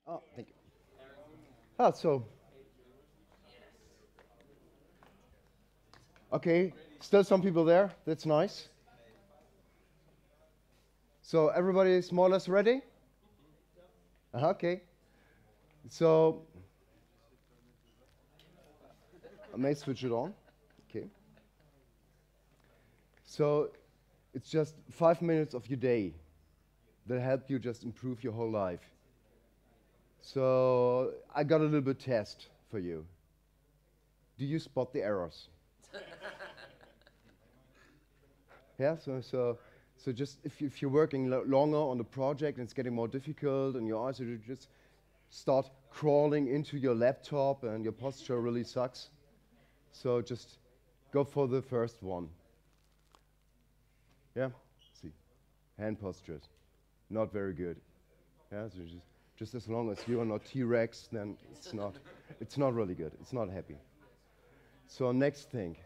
Oh, thank you. So, okay, still some people there. That's nice. So everybody is more or less ready? Okay. So I may switch it on. Okay. So it's just 5 minutes of your day that help you just improve your whole life. So I got a little bit test for you. Do you spot the errors? Yeah. So just if you're working longer on the project and it's getting more difficult and your eyes are just start crawling into your laptop and your posture really sucks. So just go for the first one. Yeah. See, hand postures, not very good. Yeah. So just as long as you are not T-Rex, then it's not really good. It's not happy. So next thing,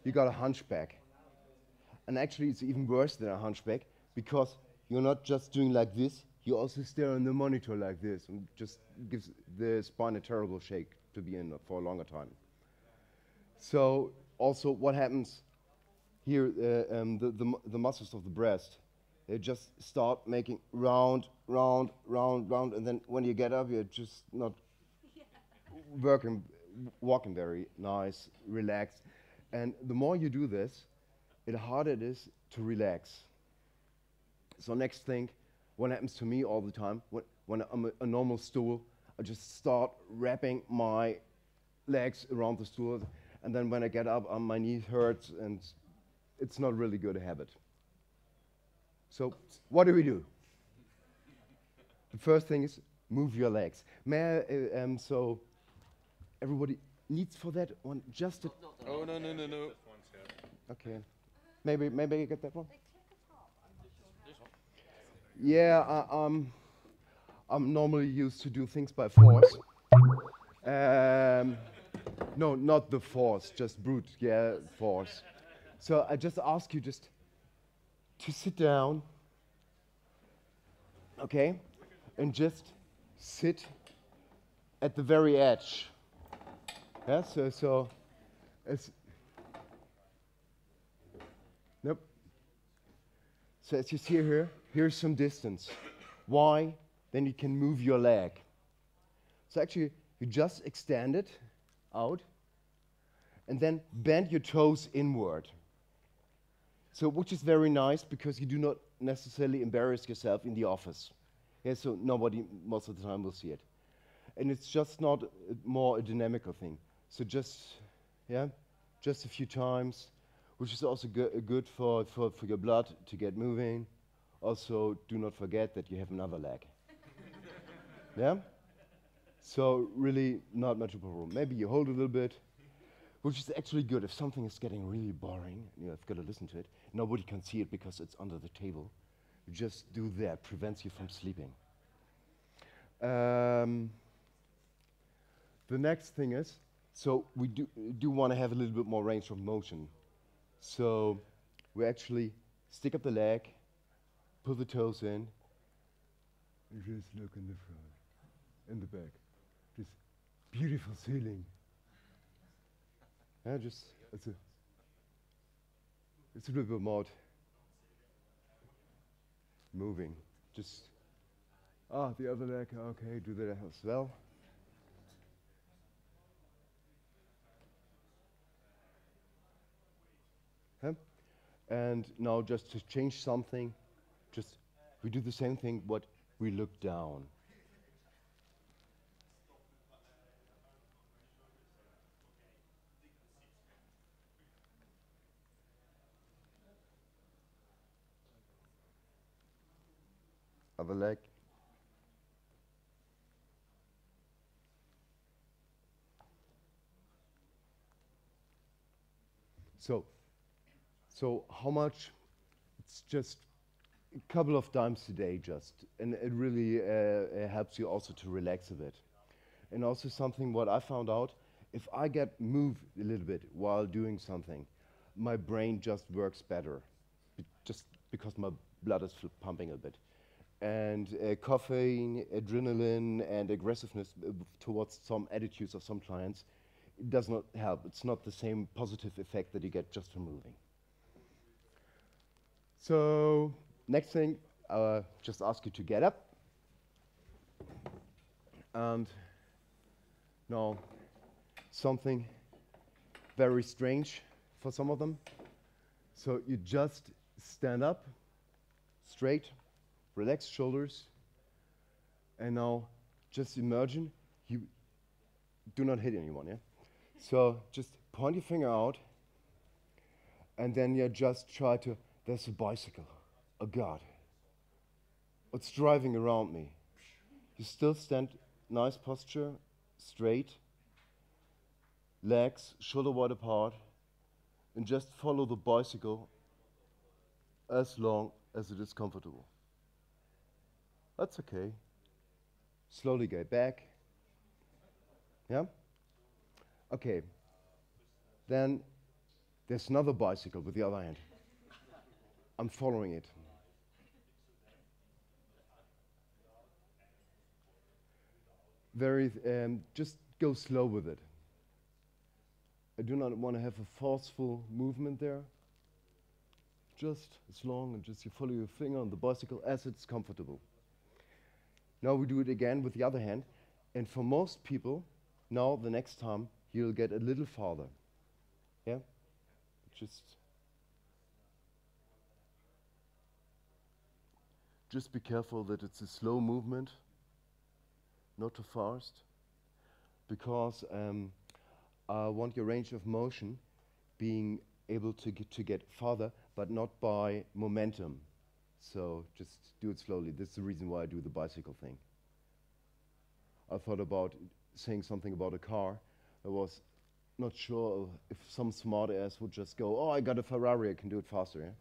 you got a hunchback. And actually, it's even worse than a hunchback because you're not just doing like this, you also stare on the monitor like this and just gives the spine a terrible shake to be in for a longer time. So also what happens here, the muscles of the breast, they just start making round, round, round, round, and then when you get up, you're just not working, walking very nice, relaxed. And the more you do this, the harder it is to relax. So next thing, what happens to me all the time, when I'm a normal stool, I just start wrapping my legs around the stool, and then when I get up, my knee hurts, and it's not really good habit. So what do we do? The first thing is move your legs. So everybody needs for that one just a... Oh, no, no, no, no. Okay. Maybe you get that one? Yeah, I'm normally used to do things by force. Um, no, not the force, just brute, yeah, force. So I just ask you just to sit down, okay, and just sit at the very edge. Yeah, so as nope. So as you see here, here's some distance. Why? Then you can move your leg. So actually, you just extend it out, and then bend your toes inward. So which is very nice because you do not necessarily embarrass yourself in the office. Yeah, so nobody most of the time will see it. And it's just not more a dynamical thing. So yeah, just a few times, which is also good for your blood to get moving. Also, do not forget that you have another leg. Yeah? So really not much of a problem. Maybe you hold a little bit, which is actually good. If something is getting really boring, you've got to listen to it. Nobody can see it because it's under the table. You just do that, prevents you from sleeping. The next thing is, so we do want to have a little bit more range of motion. So we actually stick up the leg, pull the toes in, and just look in the front, in the back. This beautiful ceiling. Yeah, just it's a little bit more moving. Just the other leg. Okay, do that as well. Huh? And now just to change something, just we do the same thing, but we look down. Other leg. So, so how much? It's just a couple of times a day, just, and it really helps you also to relax a bit. And also something what I found out, if I get moved a little bit while doing something, my brain just works better, just because my blood is pumping a bit. and caffeine, adrenaline, and aggressiveness towards some attitudes of some clients, it does not help. It's not the same positive effect that you get just from moving. So next thing, just ask you to get up. And now something very strange for some of them. So you just stand up, straight, relax shoulders, and now just imagine you do not hit anyone, yeah? So just point your finger out, and then you just try to, there's a bicycle, oh God, it's driving around me. You still stand, nice posture, straight, legs shoulder wide apart, and just follow the bicycle as long as it is comfortable. That's okay. Slowly go back. Yeah? Okay. Then there's another bicycle with the other hand. I'm following it. Just go slow with it. I do not want to have a forceful movement there. Just as long and just you follow your finger on the bicycle as it's comfortable. Now we do it again with the other hand. And for most people, now the next time you'll get a little farther. Yeah? Just be careful that it's a slow movement, not too fast, because I want your range of motion being able to get farther, but not by momentum. So just do it slowly. This is the reason why I do the bicycle thing. I thought about saying something about a car. I was not sure if some smart ass would just go, oh, I got a Ferrari, I can do it faster. Yeah?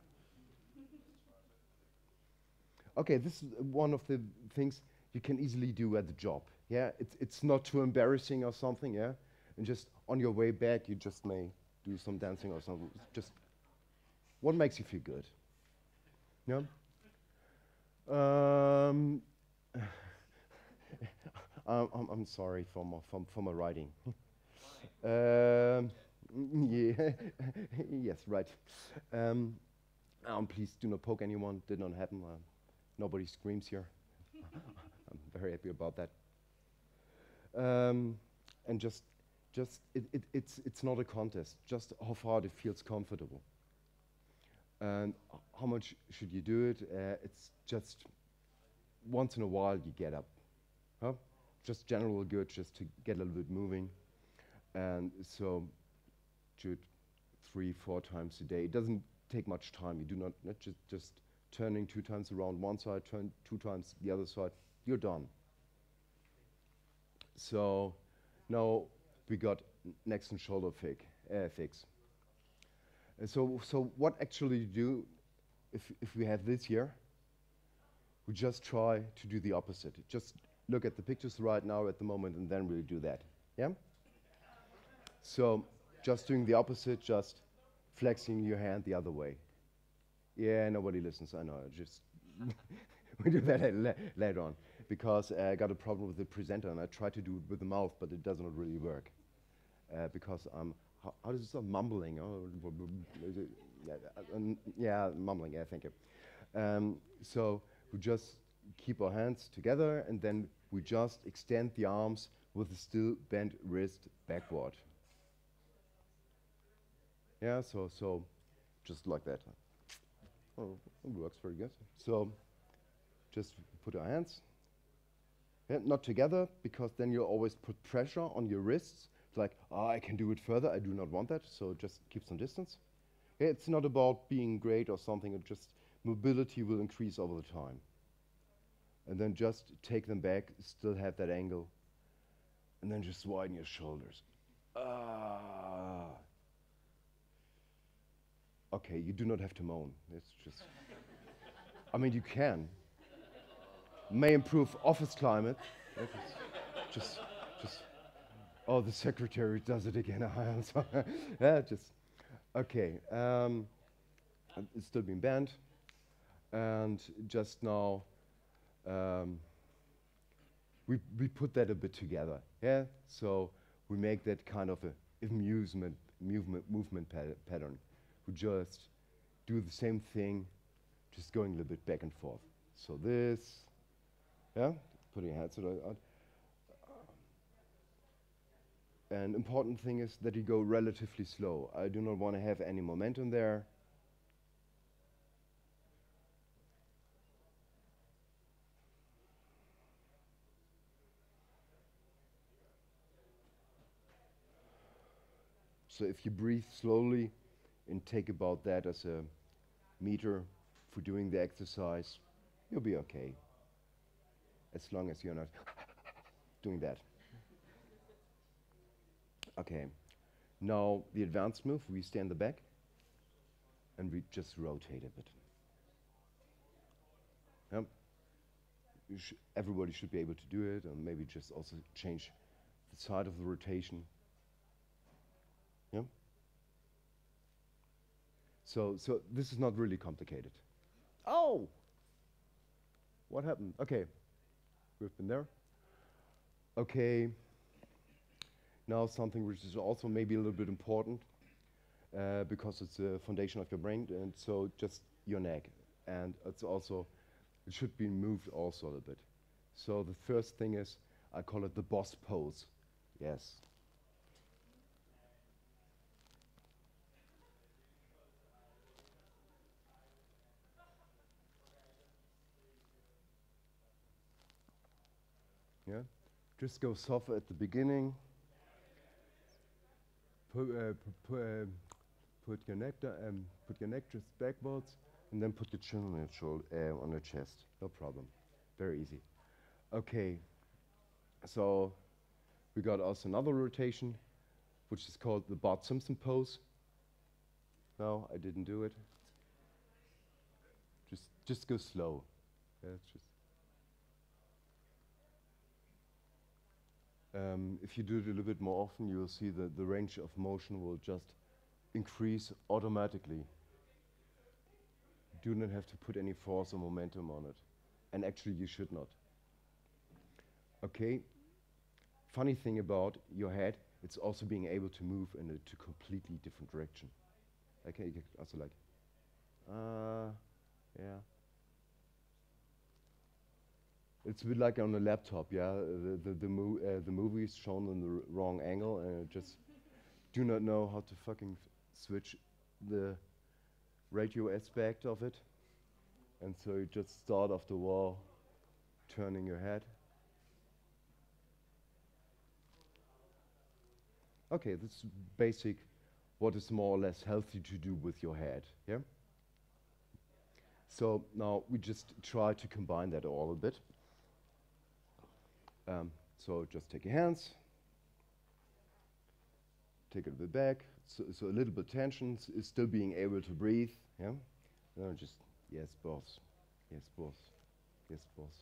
Okay, this is one of the things you can easily do at the job. Yeah, it's not too embarrassing or something. Yeah, and just on your way back, you just may do some dancing or something. Just what makes you feel good. Yeah. I'm sorry for my writing. Yeah, yes, right. Please do not poke anyone. Did not happen. Nobody screams here. I'm very happy about that. And it's not a contest. Just how far it feels comfortable. And how much should you do it? It's just once in a while you get up. Huh? Just general good, just to get a little bit moving. And so do it 3-4 times a day. It doesn't take much time. You do not just turning 2 times around one side, turn 2 times the other side. You're done. So now we got neck and shoulder fix. So what actually do if we have this here? We just try to do the opposite. Just look at the pictures right now at the moment, and then we'll do that. Yeah? So just doing the opposite, just flexing your hand the other way. Yeah, nobody listens, I know. Just we do that later on, because I got a problem with the presenter, and I try to do it with the mouth, but it does not really work. Because I'm, how does it sound? Mumbling. Oh, yeah, mumbling, yeah, thank you. So we just keep our hands together, and then we just extend the arms with a still bent wrist backward. Yeah, so just like that. Oh, it works very good. So just put our hands, not together, because then you always put pressure on your wrists. It's like, oh, I can do it further. I do not want that, so just keep some distance. It's not about being great or something. It just mobility will increase over the time. And then just take them back, still have that angle, and then just widen your shoulders. Okay, you do not have to moan. It's just, I mean, you can. May improve office climate. Just, oh, the secretary does it again. I'm sorry. Yeah, just, okay. It's still being bent. And just now, Um, we put that a bit together, yeah. So we make that kind of a movement pattern. We just do the same thing, just going a little bit back and forth. So this, yeah, putting your hands out. An important thing is that you go relatively slow. I do not want to have any momentum there. So if you breathe slowly and take about that as a meter for doing the exercise, you'll be okay. As long as you're not doing that. Okay. Now the advanced move, we stay in the back and we just rotate a bit. Yep. Everybody should be able to do it, and maybe just also change the side of the rotation. Yeah. So this is not really complicated. Oh, what happened? Okay, we've been there. Okay. Now something which is also maybe a little bit important because it's the foundation of your brain, and so just your neck, and it's also it should be moved also a little bit. So the first thing is I call it the boss pose. Yes. Yeah. Just go soft at the beginning. Put your neck put your neck just backwards, and then put your chin on your shoulder, on your chest. No problem. Very easy. Okay. So we got also another rotation, which is called the Bart Simpson pose. No, I didn't do it. Just go slow. Yeah, it's just. If you do it a little bit more often, you will see that the range of motion will just increase automatically. Do not have to put any force or momentum on it. And actually, you should not. Okay. Funny thing about your head, it's also being able to move in a completely different direction. Okay, you can also like, yeah. It's a bit like on a laptop, yeah. The movie is shown in the wrong angle, and I just do not know how to fucking switch the radio aspect of it, and so you just start off the wall, turning your head. Okay, this is basic. What is more or less healthy to do with your head, yeah. So now we just try to combine that all a bit. So just take your hands, take it a bit back, so a little bit tension, is still being able to breathe, yeah? No, just, yes, boss, yes, boss, yes, boss.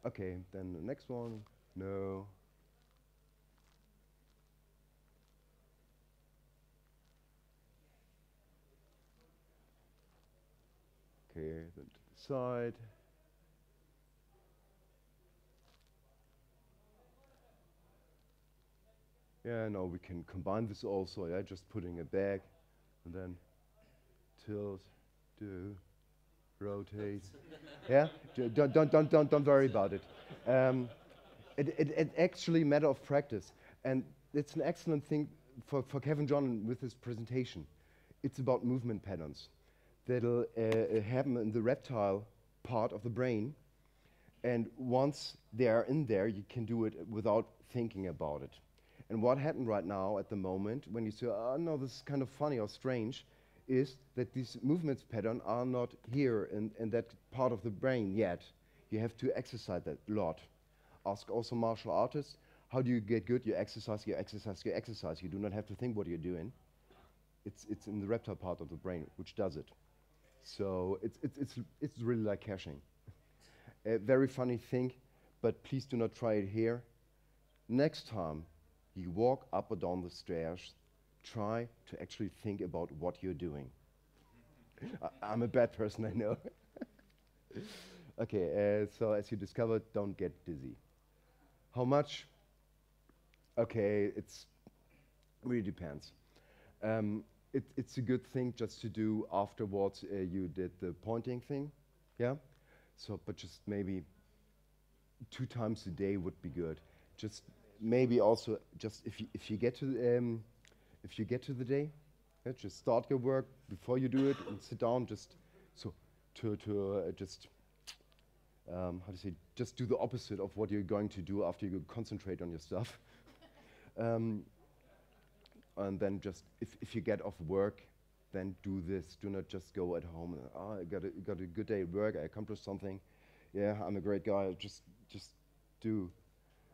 Okay, then the next one, no. Okay, then to the side. Yeah, now we can combine this also, yeah, just putting it back, and then tilt, do, rotate. Yeah, don't worry about it. It actually matter of practice, and it's an excellent thing for Kevin John with his presentation. It's about movement patterns that'll happen in the reptile part of the brain, and once they are in there, you can do it without thinking about it. And what happened right now at the moment, when you say, oh no, this is kind of funny or strange, is that these movements pattern are not here in that part of the brain yet. You have to exercise that a lot. Ask also martial artists, how do you get good? You exercise, you exercise, you exercise. You do not have to think what you're doing. It's in the reptile part of the brain which does it. So it's really like caching. A very funny thing, but please do not try it here. Next time you walk up or down the stairs, try to actually think about what you're doing. I'm a bad person, I know. Okay, so as you discovered, don't get dizzy. How much? Okay, it's really depends. Um, it's a good thing just to do afterwards. You did the pointing thing, yeah. So, but just maybe 2 times a day would be good. Just maybe also just if you get to if you get to the day, yeah, just start your work before you do it and sit down. Just so to just how to say, just do the opposite of what you're going to do after you concentrate on your stuff. um, and then just if you get off work, then do this. Do not just go at home and I got a good day at work. I accomplished something. Yeah, I'm a great guy. Just do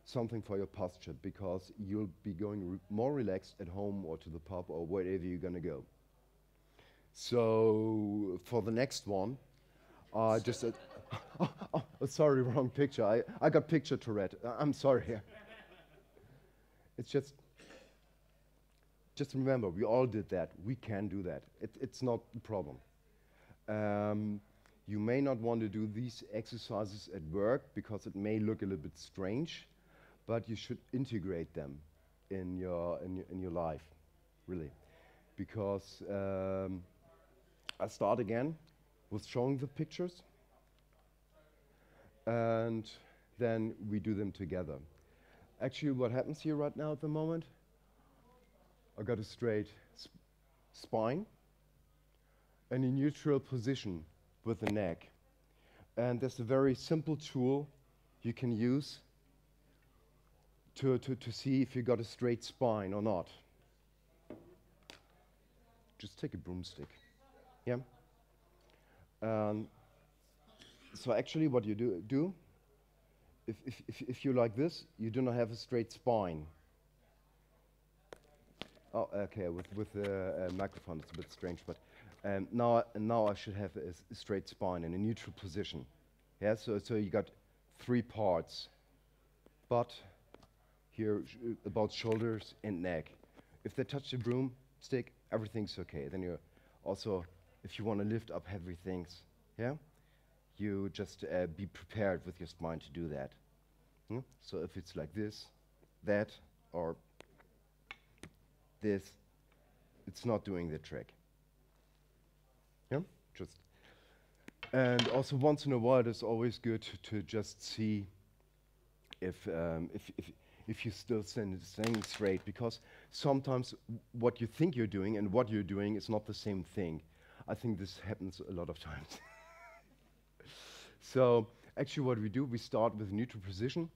something for your posture because you'll be going more relaxed at home or to the pub or wherever you're gonna go. So for the next one, just sorry, wrong picture. I got picture Tourette. I'm sorry. It's just remember, we all did that. We can do that. It's not a problem. Um, you may not want to do these exercises at work because it may look a little bit strange, but you should integrate them in your life, really, because I start again with showing the pictures, and then we do them together. Actually, what happens here right now at the moment? I got a straight spine and a neutral position with the neck. And there's a very simple tool you can use to see if you got a straight spine or not. Just take a broomstick. Yeah? So actually what you do if you like this, you do not have a straight spine. Oh, okay, with the microphone it's a bit strange, but now I should have a straight spine in a neutral position. Yeah, so you got 3 parts, butt, here about shoulders and neck. If they touch the broomstick, everything's okay. Then you also, if you want to lift up heavy things, yeah, you just be prepared with your spine to do that. So if it's like this, that, or this, it's not doing the trick. Yeah, just. And also once in a while, it's always good to just see if you're still staying straight, because sometimes what you think you're doing and what you're doing is not the same thing. I think this happens a lot of times. So actually what we do, we start with neutral position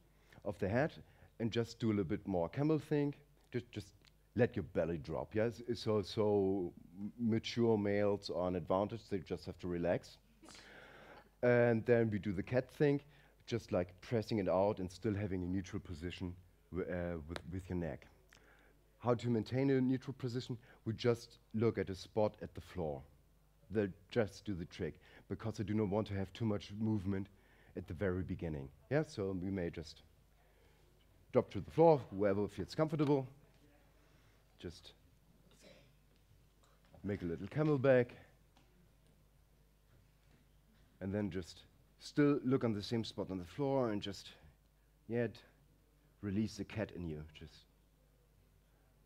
of the head and just do a little bit more camel thing. Just let your belly drop. Yes, so mature males are an advantage. They just have to relax. And then we do the cat thing, just like pressing it out and still having a neutral position with your neck. How to maintain a neutral position? We just look at a spot at the floor. They'll just do the trick, because I do not want to have too much movement at the very beginning. Yeah, so we may just drop to the floor, whoever feels comfortable. Just make a little camelback, and then just still look on the same spot on the floor and just yet release the cat in you. Just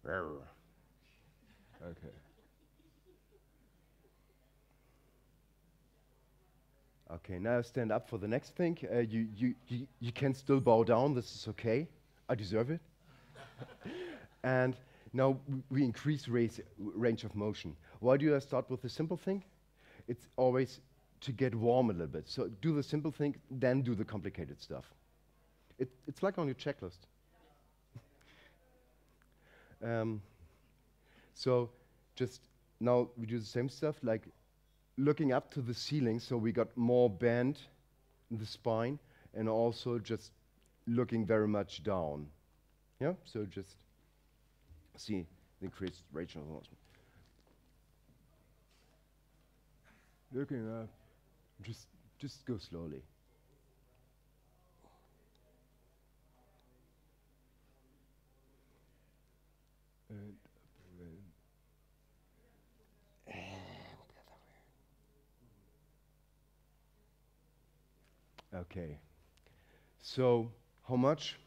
okay. Okay, now stand up for the next thing. You can still bow down. This is okay. I deserve it. And now we increase range of motion. Why do I start with the simple thing? It's always to get warm a little bit. So do the simple thing, then do the complicated stuff. It's like on your checklist. So just now we do the same stuff, like looking up to the ceiling, so we got more bend in the spine, and also just looking very much down. Yeah, so just see the increased range of motion. Looking up, just go slowly. And up and the other way. Okay. So how much?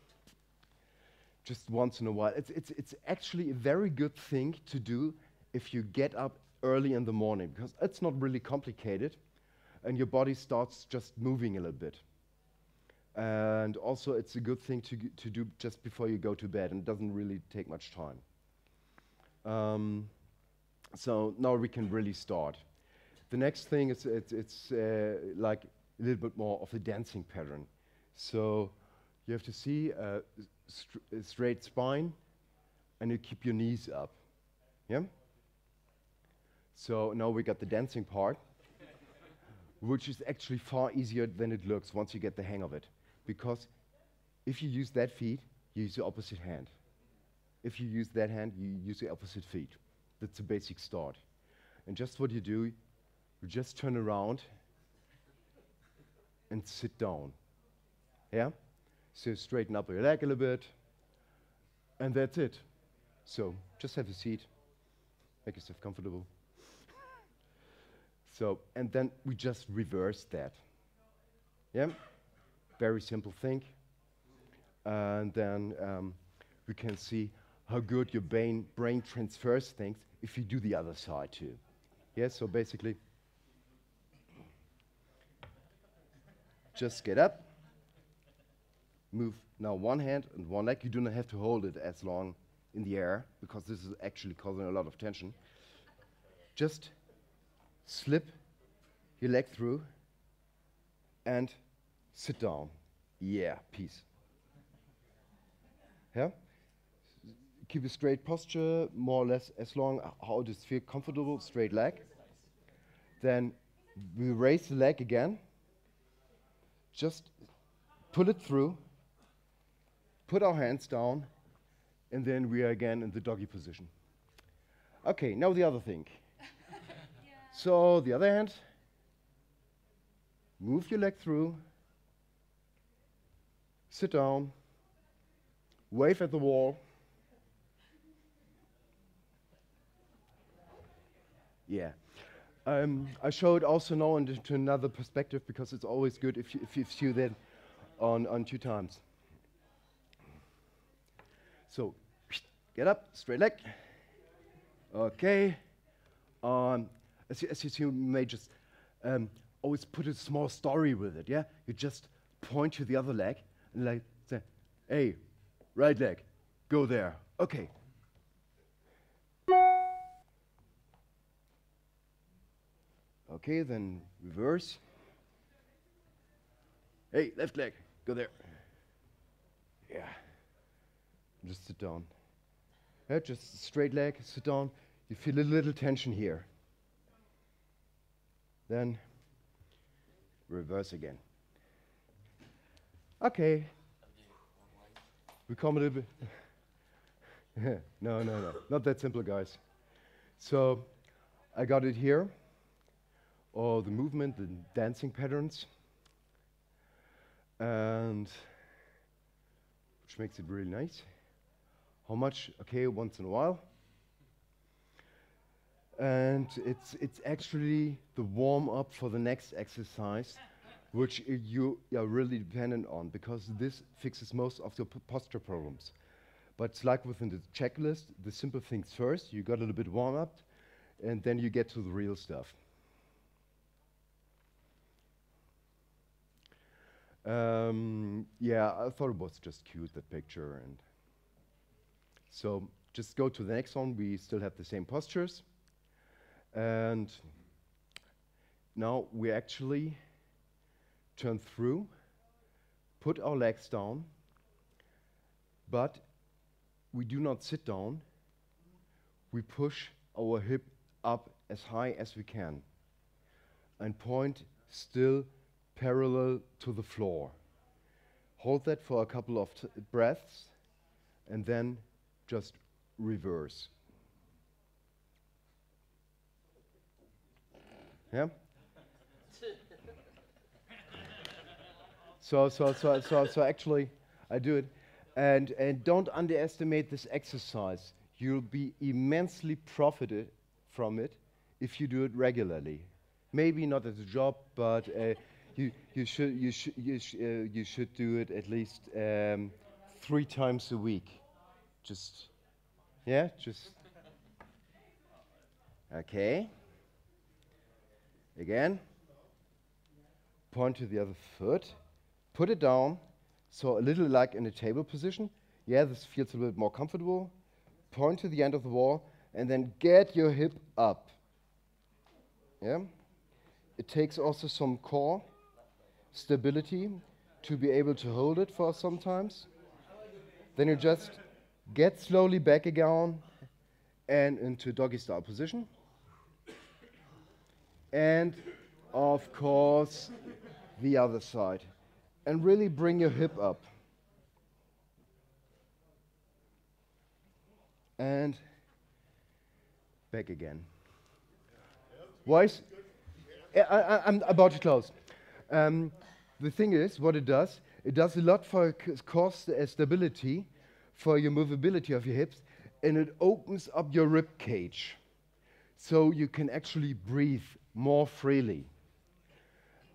Just once in a while. It's actually a very good thing to do if you get up early in the morning, because it's not really complicated and your body starts just moving a little bit. And also it's a good thing to do just before you go to bed, and it doesn't really take much time. So now we can really start. The next thing is it's like a little bit more of a dancing pattern. So you have to see a straight spine, and you keep your knees up. Yeah? So now we got the dancing part, which is actually far easier than it looks once you get the hang of it. Because if you use that feet, you use the opposite hand. If you use that hand, you use the opposite feet. That's the basic start. And just what you do, you just turn around and sit down. Yeah? So straighten up your leg a little bit, and that's it. So just have a seat, make yourself comfortable. So, and then we just reverse that. Yeah? Very simple thing. And then we can see how good your brain transfers things if you do the other side too. Yeah, so basically, just get up, move now one hand and one leg. You do not have to hold it as long in the air, because this is actually causing a lot of tension. Just slip your leg through and sit down. Yeah, peace. Yeah? Keep a straight posture, more or less as long how it is feel comfortable, straight leg. Then we raise the leg again. Just pull it through, put our hands down, and then we are again in the doggy position. Okay, now the other thing. So the other hand, move your leg through, sit down, wave at the wall. Yeah. I show it also now into another perspective, because it's always good if you see that on 2 times. So, get up, straight leg. Okay. As you may just always put a small story with it, yeah? You just point to the other leg and like say, hey, right leg, go there. Okay. Okay, then reverse. Hey, left leg, go there. Yeah. Just sit down. Yeah, just straight leg, sit down. You feel a little tension here. Then reverse again. Okay. We come a little bit. No, not that simple, guys. So I got it here. Or the movement, the dancing patterns, and which makes it really nice. How much? Okay, once in a while. And it's actually the warm-up for the next exercise, which you are really dependent on, because this fixes most of your posture problems. But it's like within the checklist, the simple things first, you got a little bit warm-up, and then you get to the real stuff. Yeah, I thought it was just cute, that picture. And so just go to the next one. We still have the same postures. And now we actually turn through, put our legs down, but we do not sit down. We push our hip up as high as we can and point still parallel to the floor. Hold that for a couple of breaths, and then just reverse. Yeah? So actually, I do it. And don't underestimate this exercise. You'll be immensely profited from it if you do it regularly. Maybe not as a job, but You should do it at least 3 times a week. Just, yeah, just. Okay. Again. Point to the other foot. Put it down. So a little like in a table position. Yeah, this feels a little bit more comfortable. Point to the end of the wall and then get your hip up. Yeah. It takes also some core stability to be able to hold it for sometimes. Then you just get slowly back again and into doggy style position. And of course, the other side. And really bring your hip up. And back again. Wise? I'm about to close. The thing is, what it does a lot for core stability, for your movability of your hips, and it opens up your rib cage. So you can actually breathe more freely.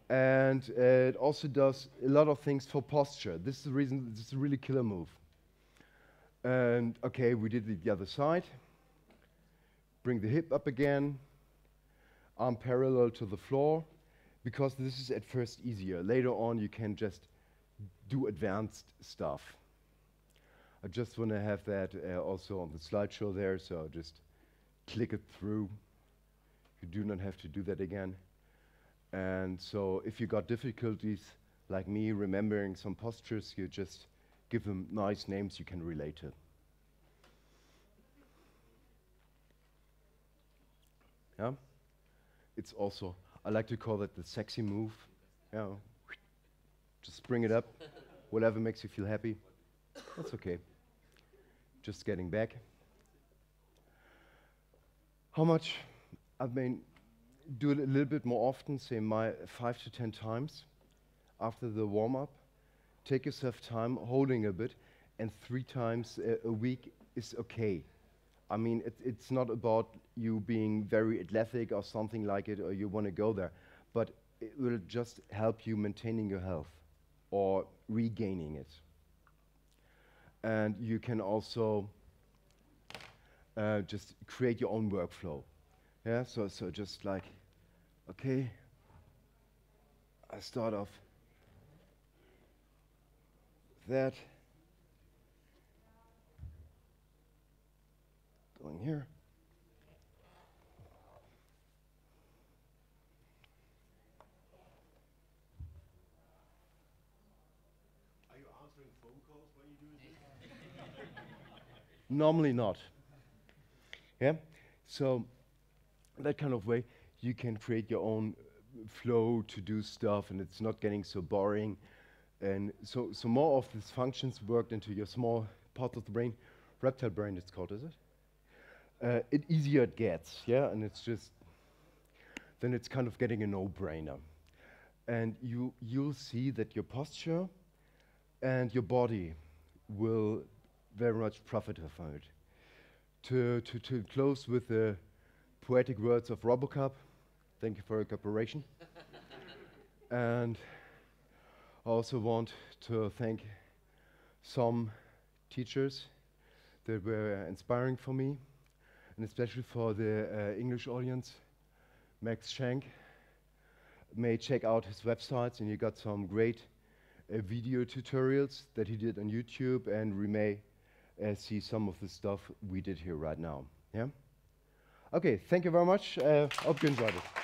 And it also does a lot of things for posture. This is the reason this is a really killer move. And okay, we did the other side. Bring the hip up again. Arm parallel to the floor. Because this is at first easier. Later on, you can just do advanced stuff. I just want to have that also on the slideshow there, so just click it through. You do not have to do that again. And so if you got difficulties, like me, remembering some postures, you just give them nice names you can relate to. Yeah? It's also, I like to call it the sexy move. Yeah. Just bring it up, whatever makes you feel happy. That's okay. Just getting back. How much? I mean, do it a little bit more often, say 5 to 10 times after the warm-up. Take yourself time holding a bit, and 3 times a week is okay. I mean, it's not about you being very athletic or something like it, or you want to go there, but it will just help you maintaining your health or regaining it. And you can also just create your own workflow. Yeah, so just like, okay, I start off that, going here. Are you answering phone calls when you do this? Normally not. Yeah, so that kind of way you can create your own flow to do stuff, and it's not getting so boring. And so more of these functions worked into your small part of the brain, reptile brain it's called, is it? It easier it gets, yeah, and it's just, then it's kind of getting a no-brainer. And you'll see that your posture and your body will very much profit from it. To close with the poetic words of Robocop, thank you for your cooperation. And I also want to thank some teachers that were inspiring for me, and especially for the English audience. Max Schenk may check out his websites, and you got some great video tutorials that he did on YouTube, and we may see some of the stuff we did here right now. Yeah? Okay, thank you very much. Hope you enjoyed it.